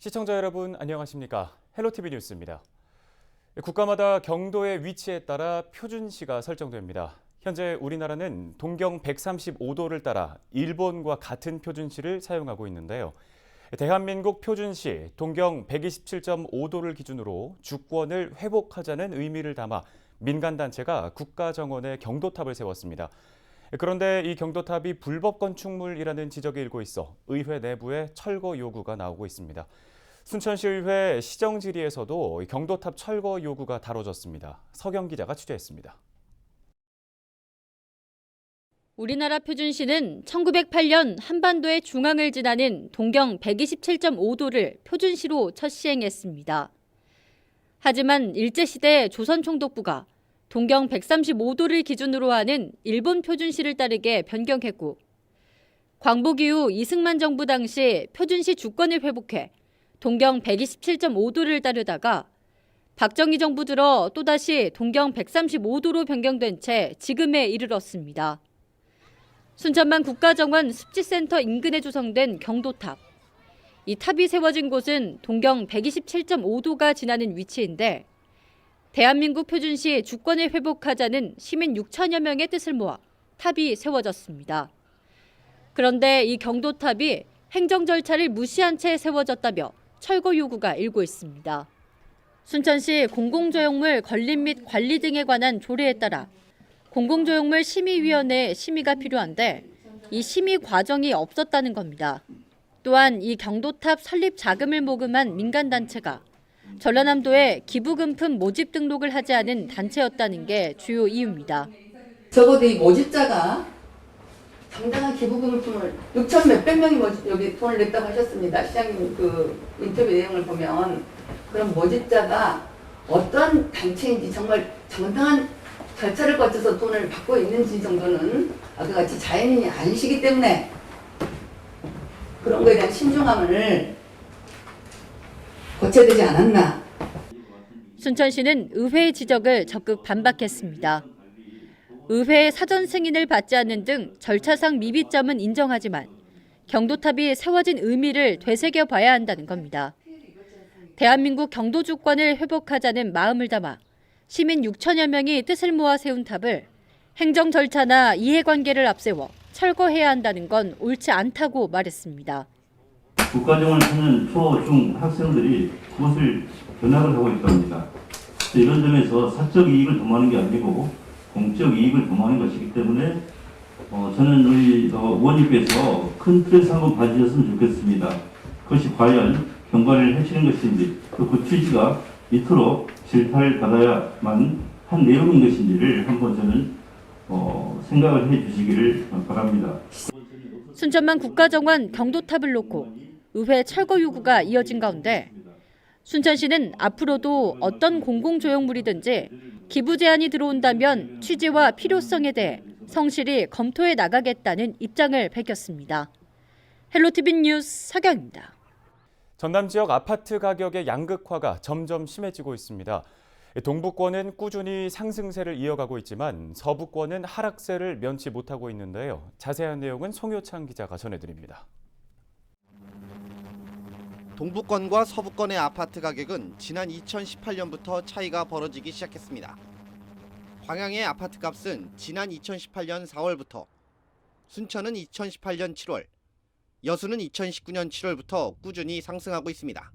시청자 여러분 안녕하십니까? 헬로티비 뉴스입니다. 국가마다 경도의 위치에 따라 표준시가 설정됩니다. 현재 우리나라는 동경 135도를 따라 일본과 같은 표준시를 사용하고 있는데요. 대한민국 표준시 동경 127.5도를 기준으로 주권을 회복하자는 의미를 담아 민간단체가 국가정원에 경도탑을 세웠습니다. 그런데 이 경도탑이 불법 건축물이라는 지적이 일고 있어 의회 내부에 철거 요구가 나오고 있습니다. 순천시의회 시정질의에서도 경도탑 철거 요구가 다뤄졌습니다. 서경 기자가 취재했습니다. 우리나라 표준시는 1908년 한반도의 중앙을 지나는 동경 127.5도를 표준시로 첫 시행했습니다. 하지만 일제시대 조선총독부가 동경 135도를 기준으로 하는 일본 표준시를 따르게 변경했고, 광복 이후 이승만 정부 당시 표준시 주권을 회복해 동경 127.5도를 따르다가 박정희 정부 들어 또다시 동경 135도로 변경된 채 지금에 이르렀습니다. 순천만 국가정원 습지센터 인근에 조성된 경도탑. 이 탑이 세워진 곳은 동경 127.5도가 지나는 위치인데 대한민국 표준시 주권을 회복하자는 시민 6천여 명의 뜻을 모아 탑이 세워졌습니다. 그런데 이 경도탑이 행정 절차를 무시한 채 세워졌다며 철거 요구가 일고 있습니다. 순천시 공공조형물 건립 및 관리 등에 관한 조례에 따라 공공조형물 심의위원회에 심의가 필요한데 이 심의 과정이 없었다는 겁니다. 또한 이 경도탑 설립 자금을 모금한 민간단체가 전라남도에 기부금품 모집 등록을 하지 않은 단체였다는 게 주요 이유입니다. 적어도 이 모집자가 상당한 기부금품을 6천 몇백 명이 여기 돈을 냈다고 하셨습니다. 시장님 그 인터뷰 내용을 보면 그럼 모집자가 어떤 단체인지 정말 정당한 절차를 거쳐서 돈을 받고 있는지 정도는 아까 같이 자연인이 아니시기 때문에 그런 거에 대한 신중함을 거쳐야 되지 않았나. 순천시는 의회의 지적을 적극 반박했습니다. 의회의 사전 승인을 받지 않는 등 절차상 미비점은 인정하지만 경도탑이 세워진 의미를 되새겨 봐야 한다는 겁니다. 대한민국 경도 주권을 회복하자는 마음을 담아 시민 6천여 명이 뜻을 모아 세운 탑을 행정 절차나 이해관계를 앞세워 철거해야 한다는 건 옳지 않다고 말했습니다. 국가정원을 찾는 초, 중 학생들이 그것을 견학을 하고 있답니다. 이런 점에서 사적 이익을 도모하는 게 아니고 공적 이익을 도모하는 것이기 때문에 저는 우리 의원님께서 큰 틀에서 한번 봐주셨으면 좋겠습니다. 그것이 과연 경관을 해치는 것인지 그 취지가 이토록 질타를 받아야만 한 내용인 것인지를 한번 저는 생각을 해주시기를 바랍니다. 순천만 국가정원 경도탑을 놓고 의회 철거 요구가 이어진 가운데 순천시는 앞으로도 어떤 공공조형물이든지 기부 제안이 들어온다면 취지와 필요성에 대해 성실히 검토해 나가겠다는 입장을 밝혔습니다. 헬로티비 뉴스 서경입니다. 전남 지역 아파트 가격의 양극화가 점점 심해지고 있습니다. 동부권은 꾸준히 상승세를 이어가고 있지만 서부권은 하락세를 면치 못하고 있는데요. 자세한 내용은 송효창 기자가 전해드립니다. 동부권과 서부권의 아파트 가격은 지난 2018년부터 차이가 벌어지기 시작했습니다. 광양의 아파트 값은 지난 2018년 4월부터, 순천은 2018년 7월, 여수는 2019년 7월부터 꾸준히 상승하고 있습니다.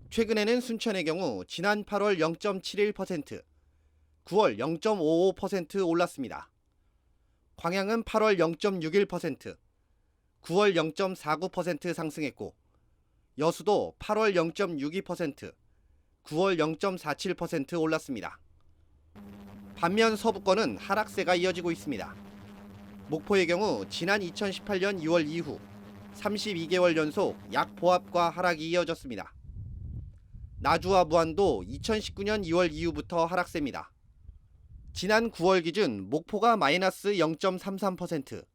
최근에는 순천의 경우 지난 8월 0.71%, 9월 0.55% 올랐습니다. 광양은 8월 0.61%, 9월 0.49% 상승했고 여수도 8월 0.62%, 9월 0.47% 올랐습니다. 반면 서부권은 하락세가 이어지고 있습니다. 목포의 경우 지난 2018년 2월 이후 32개월 연속 약보합과 하락이 이어졌습니다. 나주와 무안도 2019년 2월 이후부터 하락세입니다. 지난 9월 기준 목포가 마이너스 0.33%,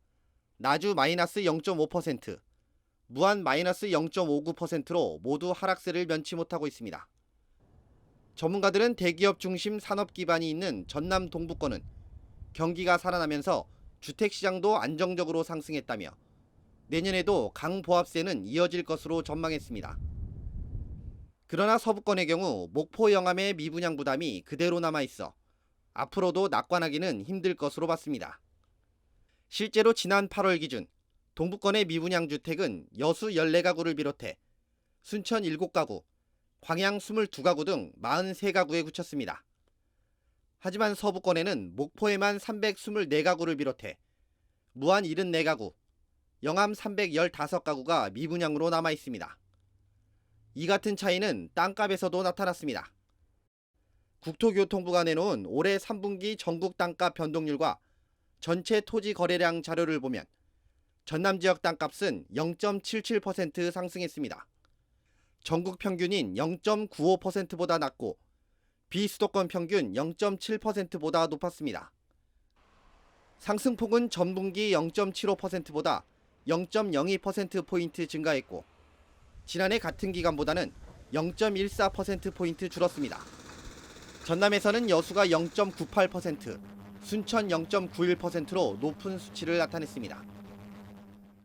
나주 마이너스 0.5%, 무안 마이너스 0.59%로 모두 하락세를 면치 못하고 있습니다. 전문가들은 대기업 중심 산업 기반이 있는 전남 동부권은 경기가 살아나면서 주택시장도 안정적으로 상승했다며 내년에도 강보합세는 이어질 것으로 전망했습니다. 그러나 서부권의 경우 목포 영암의 미분양 부담이 그대로 남아있어 앞으로도 낙관하기는 힘들 것으로 봤습니다. 실제로 지난 8월 기준 동부권의 미분양 주택은 여수 14가구를 비롯해 순천 7가구, 광양 22가구 등 43가구에 그쳤습니다. 하지만 서부권에는 목포에만 324가구를 비롯해 무안 74가구, 영암 315가구가 미분양으로 남아 있습니다. 이 같은 차이는 땅값에서도 나타났습니다. 국토교통부가 내놓은 올해 3분기 전국 땅값 변동률과 전체 토지 거래량 자료를 보면 전남 지역 땅값은 0.77% 상승했습니다. 전국 평균인 0.95%보다 낮고 비수도권 평균 0.7%보다 높았습니다. 상승폭은 전분기 0.75%보다 0.02%포인트 증가했고 지난해 같은 기간보다는 0.14%포인트 줄었습니다. 전남에서는 여수가 0.98%, 순천 0.91%로 높은 수치를 나타냈습니다.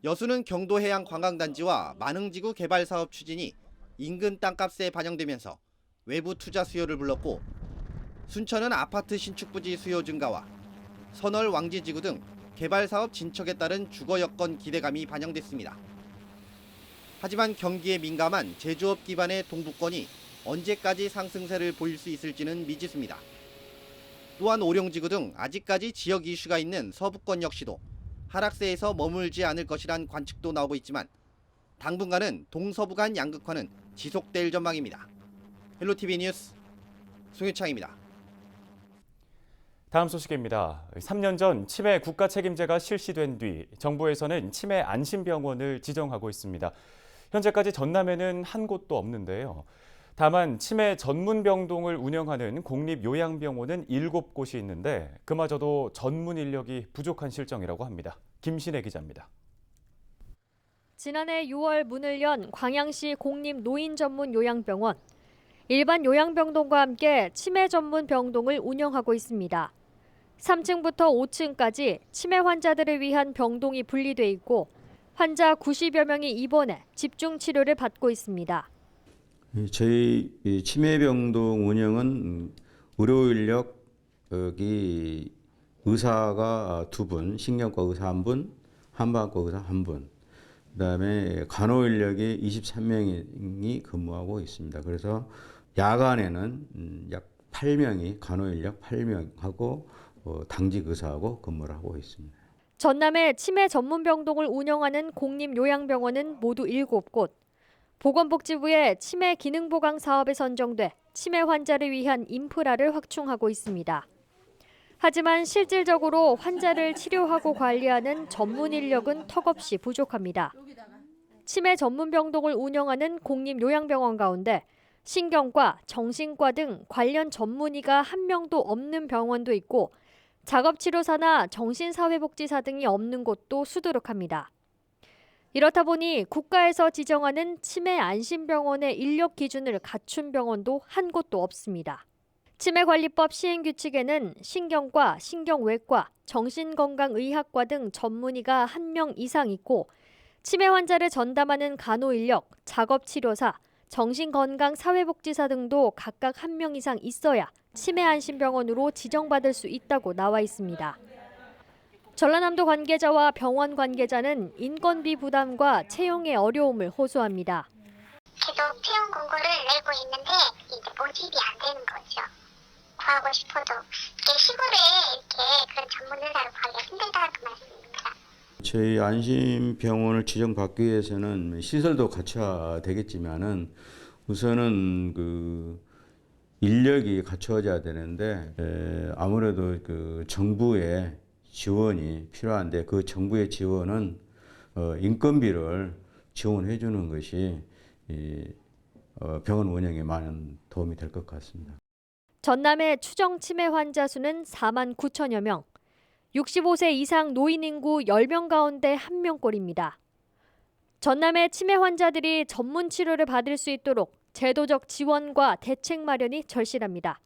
여수는 경도 해양 관광단지와 만흥지구 개발 사업 추진이 인근 땅값에 반영되면서 외부 투자 수요를 불렀고 순천은 아파트 신축 부지 수요 증가와 선월 왕지지구 등 개발 사업 진척에 따른 주거 여건 기대감이 반영됐습니다. 하지만 경기에 민감한 제조업 기반의 동부권이 언제까지 상승세를 보일 수 있을지는 미지수입니다. 또한 오룡지구 등 아직까지 지역 이슈가 있는 서부권 역시도 하락세에서 머물지 않을 것이란 관측도 나오고 있지만 당분간은 동서부 간 양극화는 지속될 전망입니다. 헬로티비 뉴스 송유창입니다. 다음 소식입니다. 3년 전 치매 국가 책임제가 실시된 뒤 정부에서는 치매 안심병원을 지정하고 있습니다. 현재까지 전남에는 한 곳도 없는데요. 다만 치매 전문 병동을 운영하는 공립요양병원은 7곳이 있는데 그마저도 전문 인력이 부족한 실정이라고 합니다. 김신혜 기자입니다. 지난해 6월 문을 연 광양시 공립 노인 전문 요양병원. 일반 요양병동과 함께 치매 전문 병동을 운영하고 있습니다. 3층부터 5층까지 치매 환자들을 위한 병동이 분리돼 있고 환자 90여 명이 입원해 집중 치료를 받고 있습니다. 저희 치매병동 운영은 의료 인력 여기 의사가 2분, 신경과 의사 1분, 한방과 의사 1분. 그다음에 간호 인력이 23명이 근무하고 있습니다. 그래서 야간에는 약 8명이 간호 인력 8명하고 당직 의사하고 근무를 하고 있습니다. 전남의 치매 전문 병동을 운영하는 공립 요양병원은 모두 7곳. 보건복지부의 치매 기능 보강 사업에 선정돼 치매 환자를 위한 인프라를 확충하고 있습니다. 하지만 실질적으로 환자를 치료하고 관리하는 전문 인력은 턱없이 부족합니다. 치매 전문 병동을 운영하는 공립 요양병원 가운데 신경과, 정신과 등 관련 전문의가 한 명도 없는 병원도 있고 작업치료사나 정신사회복지사 등이 없는 곳도 수두룩합니다. 이렇다 보니 국가에서 지정하는 치매 안심병원의 인력 기준을 갖춘 병원도 한 곳도 없습니다. 치매관리법 시행규칙에는 신경과, 신경외과, 정신건강의학과 등 전문의가 1명 이상 있고 치매 환자를 전담하는 간호인력, 작업치료사, 정신건강사회복지사 등도 각각 1명 이상 있어야 치매안심병원으로 지정받을 수 있다고 나와 있습니다. 전라남도 관계자와 병원 관계자는 인건비 부담과 채용의 어려움을 호소합니다. 계속 채용 공고를 내고 있는데 이제 모집이 안 되는 거죠. 구하고 싶어도 이게 시골에 이렇게 그런 전문 의사를 구하기가 힘들다는 그 말씀입니다. 저희 안심병원을 지정받기 위해서는 시설도 갖춰야 되겠지만은 우선은 그 인력이 갖춰져야 되는데 아무래도 그 정부의 지원이 필요한데 그 정부의 지원은 인건비를 지원해 주는 것이 병원 운영에 많은 도움이 될 것 같습니다. 전남의 추정 치매 환자 수는 4만 9천여 명, 65세 이상 노인 인구 10명 가운데 1명꼴입니다. 전남의 치매 환자들이 전문 치료를 받을 수 있도록 제도적 지원과 대책 마련이 절실합니다.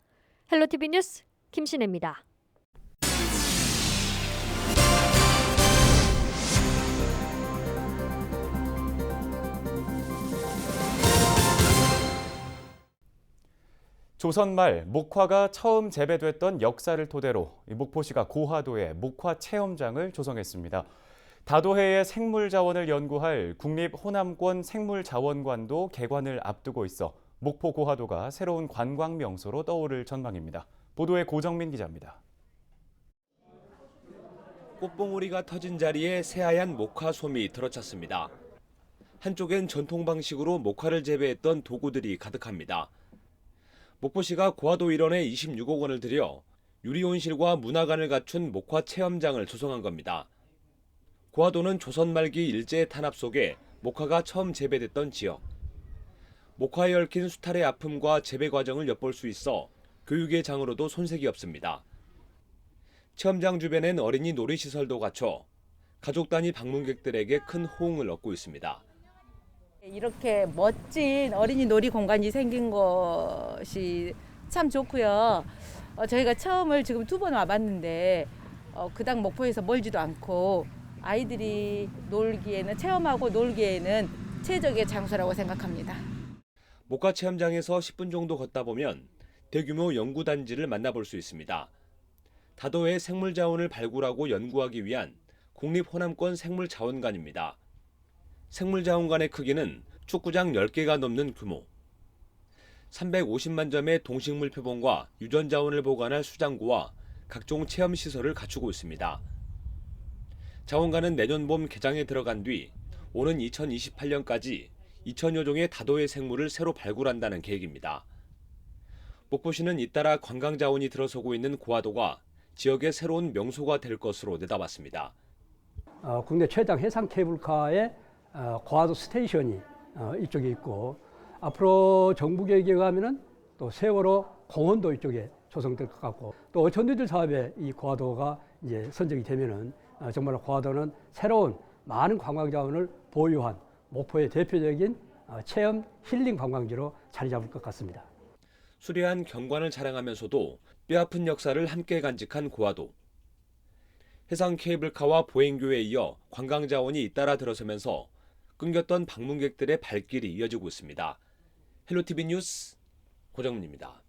헬로티비 뉴스 김신혜입니다. 조선 말 목화가 처음 재배됐던 역사를 토대로 목포시가 고화도에 목화 체험장을 조성했습니다. 다도해의 생물 자원을 연구할 국립호남권 생물자원관도 개관을 앞두고 있어 목포 고화도가 새로운 관광 명소로 떠오를 전망입니다. 보도에 고정민 기자입니다. 꽃봉오리가 터진 자리에 새하얀 목화 솜이 들어찼습니다. 한쪽엔 전통 방식으로 목화를 재배했던 도구들이 가득합니다. 목포시가 고화도 일원에 26억 원을 들여 유리온실과 문화관을 갖춘 목화 체험장을 조성한 겁니다. 고화도는 조선 말기 일제의 탄압 속에 목화가 처음 재배됐던 지역. 목화에 얽힌 수탈의 아픔과 재배 과정을 엿볼 수 있어 교육의 장으로도 손색이 없습니다. 체험장 주변엔 어린이 놀이시설도 갖춰 가족 단위 방문객들에게 큰 호응을 얻고 있습니다. 이렇게 멋진 어린이 놀이 공간이 생긴 것이 참 좋고요. 저희가 처음을 지금 2번 와봤는데 그닥 목포에서 멀지도 않고 아이들이 놀기에는 체험하고 놀기에는 최적의 장소라고 생각합니다. 목화 체험장에서 10분 정도 걷다 보면 대규모 연구단지를 만나볼 수 있습니다. 다도해 생물자원을 발굴하고 연구하기 위한 국립호남권 생물자원관입니다. 생물자원관의 크기는 축구장 10개가 넘는 규모. 350만 점의 동식물 표본과 유전자원을 보관할 수장고와 각종 체험시설을 갖추고 있습니다. 자원관은 내년 봄 개장에 들어간 뒤 오는 2028년까지 2천여 종의 다도해 생물을 새로 발굴한다는 계획입니다. 목포시는 잇따라 관광자원이 들어서고 있는 고화도가 지역의 새로운 명소가 될 것으로 내다봤습니다. 국내 최장 해상 케이블카의 고화도 스테이션이 이쪽에 있고 앞으로 정부 계획에 의하면은 또 세월호 공원도 이쪽에 조성될 것 같고 또 어촌리들 사업에 이 고화도가 이제 선정이 되면은 정말 고화도는 새로운 많은 관광 자원을 보유한 목포의 대표적인 체험 힐링 관광지로 자리 잡을 것 같습니다. 수려한 경관을 자랑하면서도 뼈아픈 역사를 함께 간직한 고화도. 해상 케이블카와 보행교에 이어 관광 자원이 잇따라 들어서면서 끊겼던 방문객들의 발길이 이어지고 있습니다. 헬로티비 뉴스 고정민입니다.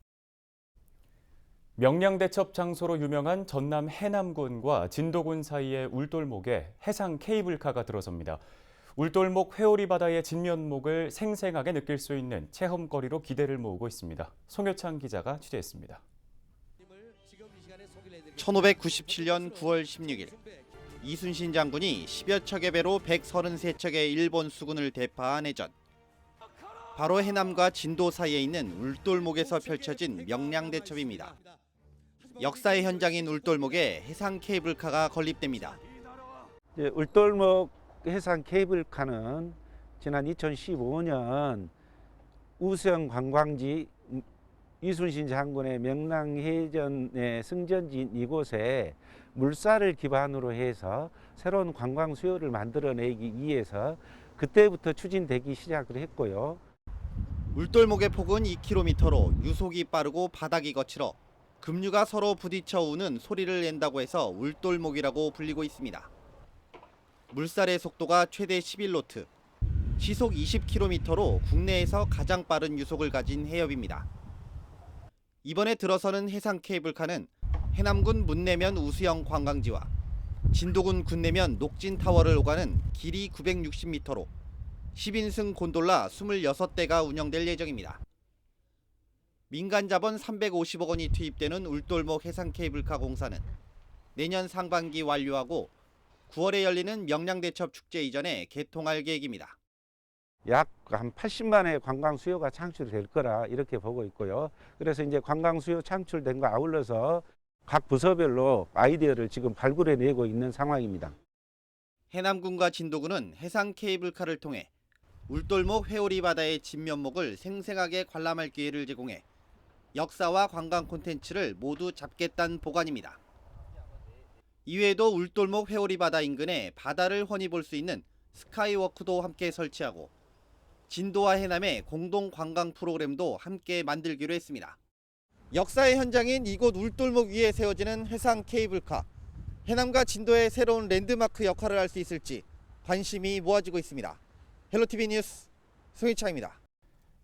명량대첩 장소로 유명한 전남 해남군과 진도군 사이의 울돌목에 해상 케이블카가 들어섭니다. 울돌목 회오리 바다의 진면목을 생생하게 느낄 수 있는 체험거리로 기대를 모으고 있습니다. 송효창 기자가 취재했습니다. 1597년 9월 16일 이순신 장군이 10여 척의 배로 133척의 일본 수군을 대파한 해전. 바로 해남과 진도 사이에 있는 울돌목에서 펼쳐진 명량대첩입니다. 역사의 현장인 울돌목에 해상 케이블카가 건립됩니다. 울돌목 해상 케이블카는 지난 2015년 우수영 관광지 이순신 장군의 명랑해전의 승전지인 이곳에 물살을 기반으로 해서 새로운 관광 수요를 만들어내기 위해서 그때부터 추진되기 시작을 했고요. 울돌목의 폭은 2km로 유속이 빠르고 바닥이 거칠어 급류가 서로 부딪혀 우는 소리를 낸다고 해서 울돌목이라고 불리고 있습니다. 물살의 속도가 최대 11노트, 시속 20km로 국내에서 가장 빠른 유속을 가진 해협입니다. 이번에 들어서는 해상 케이블카는 해남군 문내면 우수영 관광지와 진도군 군내면 녹진타워를 오가는 길이 960m로 10인승 곤돌라 26대가 운영될 예정입니다. 민간 자본 350억 원이 투입되는 울돌목 해상 케이블카 공사는 내년 상반기 완료하고 9월에 열리는 명량대첩 축제 이전에 개통할 계획입니다. 약 한 80만의 관광 수요가 창출될 거라 이렇게 보고 있고요. 그래서 이제 관광 수요 창출된 거 아울러서 각 부서별로 아이디어를 지금 발굴해내고 있는 상황입니다. 해남군과 진도군은 해상 케이블카를 통해 울돌목 회오리 바다의 진면목을 생생하게 관람할 기회를 제공해 역사와 관광 콘텐츠를 모두 잡겠다는 보관입니다. 이외에도 울돌목 회오리 바다 인근에 바다를 훤히 볼 수 있는 스카이워크도 함께 설치하고 진도와 해남의 공동 관광 프로그램도 함께 만들기로 했습니다. 역사의 현장인 이곳 울돌목 위에 세워지는 해상 케이블카. 해남과 진도의 새로운 랜드마크 역할을 할 수 있을지 관심이 모아지고 있습니다. 헬로티비 뉴스 송희창입니다.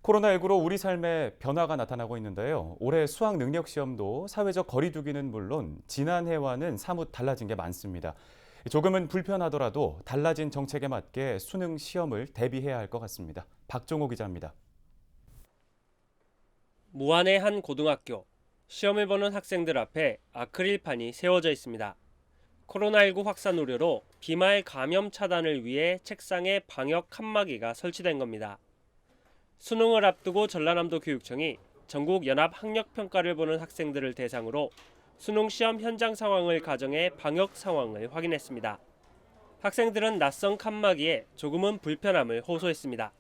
코로나19로 우리 삶에 변화가 나타나고 있는데요. 올해 수학 능력 시험도 사회적 거리두기는 물론 지난해와는 사뭇 달라진 게 많습니다. 조금은 불편하더라도 달라진 정책에 맞게 수능 시험을 대비해야 할 것 같습니다. 박종호 기자입니다. 무안의 한 고등학교. 시험을 보는 학생들 앞에 아크릴판이 세워져 있습니다. 코로나19 확산 우려로 비말 감염 차단을 위해 책상에 방역 칸막이가 설치된 겁니다. 수능을 앞두고 전라남도 교육청이 전국 연합 학력 평가를 보는 학생들을 대상으로 수능 시험 현장 상황을 가정해 방역 상황을 확인했습니다. 학생들은 낯선 칸막이에 조금은 불편함을 호소했습니다.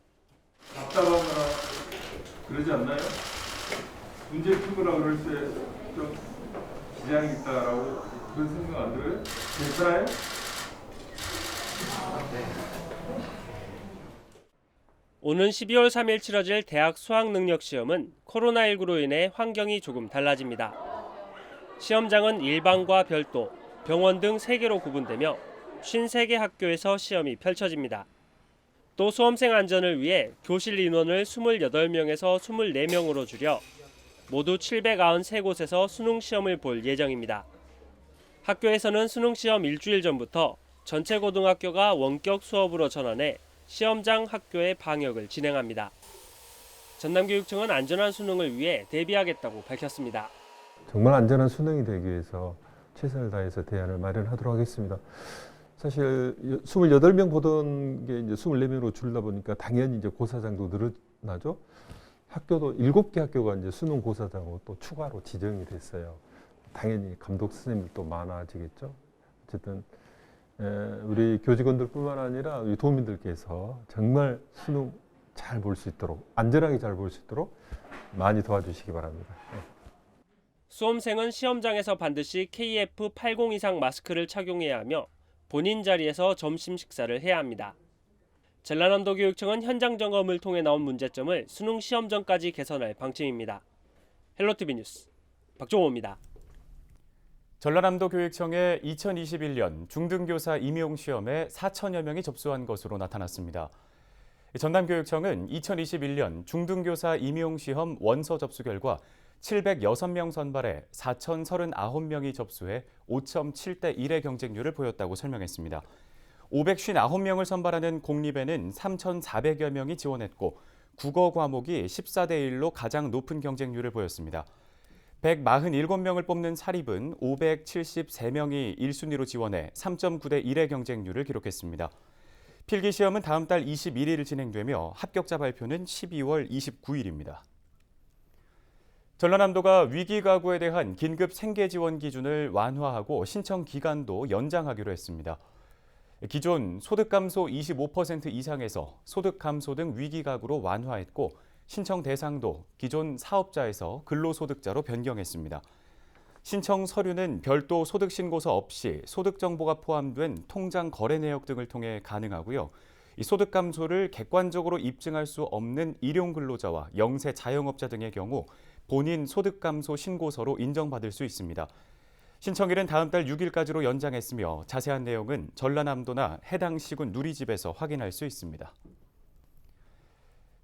답답하거나 그러지 않나요? 문제 풀으라 그럴 때 좀 지장이 있다라고 그런 생각 안 들어요? 괜찮아요? 오는 12월 3일 치러질 대학 수학 능력 시험은 코로나19로 인해 환경이 조금 달라집니다. 시험장은 일반과 별도, 병원 등 3개로 구분되며 53개 학교에서 시험이 펼쳐집니다. 또 수험생 안전을 위해 교실 인원을 28명에서 24명으로 줄여 모두 793곳에서 수능 시험을 볼 예정입니다. 학교에서는 수능 시험 일주일 전부터 전체 고등학교가 원격 수업으로 전환해 시험장 학교의 방역을 진행합니다. 전남교육청은 안전한 수능을 위해 대비하겠다고 밝혔습니다. 정말 안전한 수능이 되기 위해서 최선을 다해서 대안을 마련하도록 하겠습니다. 사실 28명 보던 게 이제 24명으로 줄다 보니까 당연히 이제 고사장도 늘어나죠. 학교도 7개 학교가 이제 수능 고사장으로 또 추가로 지정이 됐어요. 당연히 감독 선생님도 많아지겠죠. 어쨌든 우리 교직원들뿐만 아니라 우리 도민들께서 정말 수능 잘 볼 수 있도록 안전하게 잘 볼 수 있도록 많이 도와주시기 바랍니다. 수험생은 시험장에서 반드시 KF80 이상 마스크를 착용해야 하며 본인 자리에서 점심 식사를 해야 합니다. 전라남도 교육청은 현장 점검을 통해 나온 문제점을 수능 시험 전까지 개선할 방침입니다. 헬로티비 뉴스 박종호입니다. 전라남도 교육청의 2021년 중등교사 임용시험에 4천여 명이 접수한 것으로 나타났습니다. 전남교육청은 2021년 중등교사 임용시험 원서 접수 결과 706명 선발해 4,039명이 접수해 5.7대 1의 경쟁률을 보였다고 설명했습니다. 559명을 선발하는 공립에는 3,400여 명이 지원했고 국어 과목이 14대 1로 가장 높은 경쟁률을 보였습니다. 147명을 뽑는 사립은 573명이 1순위로 지원해 3.9대 1의 경쟁률을 기록했습니다. 필기시험은 다음 달 21일 진행되며 합격자 발표는 12월 29일입니다. 전라남도가 위기가구에 대한 긴급 생계지원 기준을 완화하고 신청 기간도 연장하기로 했습니다. 기존 소득감소 25% 이상에서 소득감소 등 위기가구로 완화했고 신청 대상도 기존 사업자에서 근로소득자로 변경했습니다. 신청 서류는 별도 소득신고서 없이 소득정보가 포함된 통장 거래 내역 등을 통해 가능하고요. 이 소득감소를 객관적으로 입증할 수 없는 일용근로자와 영세 자영업자 등의 경우 본인 소득감소 신고서로 인정받을 수 있습니다. 신청일은 다음 달 6일까지로 연장했으며 자세한 내용은 전라남도나 해당 시군 누리집에서 확인할 수 있습니다.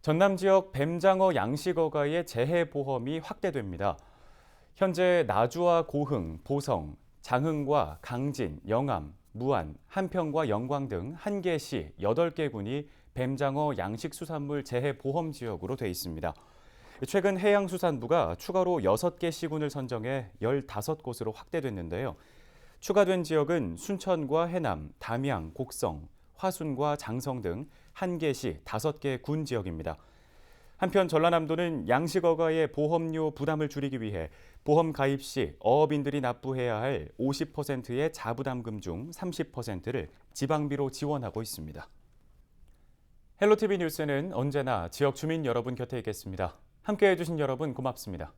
전남 지역 뱀장어 양식어가의 재해보험이 확대됩니다. 현재 나주와 고흥, 보성, 장흥과 강진, 영암, 무안, 한평과 영광 등 1개시 8개 군이 뱀장어 양식수산물 재해보험 지역으로 돼 있습니다. 최근 해양수산부가 추가로 6개 시군을 선정해 15곳으로 확대됐는데요. 추가된 지역은 순천과 해남, 담양, 곡성, 화순과 장성 등 1개시 5개 군 지역입니다. 한편 전라남도는 양식어가의 보험료 부담을 줄이기 위해 보험 가입 시 어업인들이 납부해야 할 50%의 자부담금 중 30%를 지방비로 지원하고 있습니다. 헬로티비 뉴스는 언제나 지역 주민 여러분 곁에 있겠습니다. 함께해 주신 여러분 고맙습니다.